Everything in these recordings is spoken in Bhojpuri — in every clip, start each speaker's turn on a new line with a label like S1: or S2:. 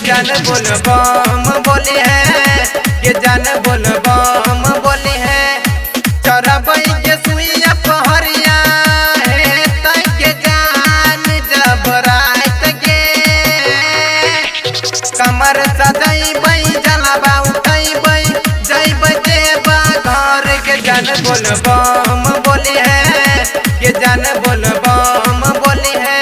S1: जान बोल बम बोली है, ये जान बोल बम बोली है। चरबई के सुइया पहरिया है तक के जान जब रात के कमर सजैबै जलवा उठैबै जैबै देबा घर के जान बोल बम बोली है, ये जान बोल बम बोली है।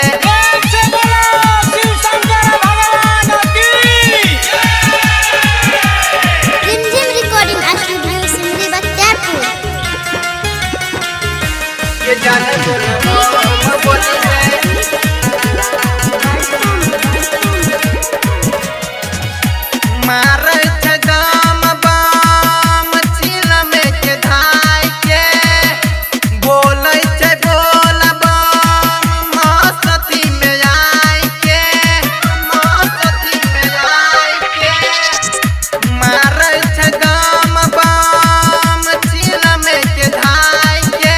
S1: ये जान बोल बम बोली है। मारै छै दम बम चिलम के धाय के बोलै छै बोल बम मस्ती में आय के, मस्ती में आय के। मारै छै दम बम चिलम के धाय के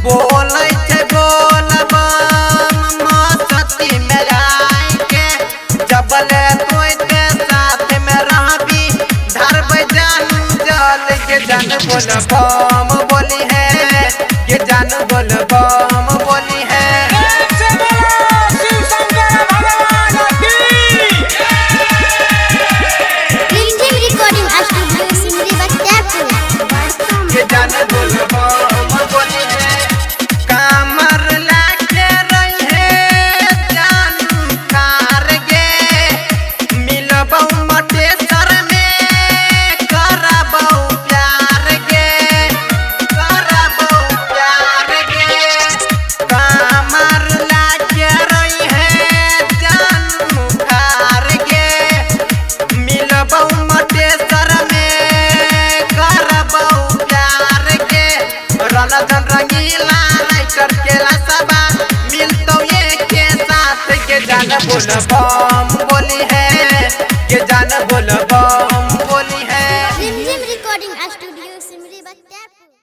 S1: बोलै छै बोल बम मस्ती में आय के। जबले तोइते साथ में रहबी धरबै जानू जल के जान बोल बम बोली है, ये जान बोल बम बोली है। ये जान बोल बम बोली है। कामर लाके रही है जानू कार गे मिलबौ मटेसर में करबौ प्यार गे, करबौ प्यार गे। कामर लाके रही है जानू कार गे मिलबौ मटेसर में करबौ प्यार गे। रलधन रंगीला राइटर के लसबा मिलतौ एक के साथ के जान बोल बम बोली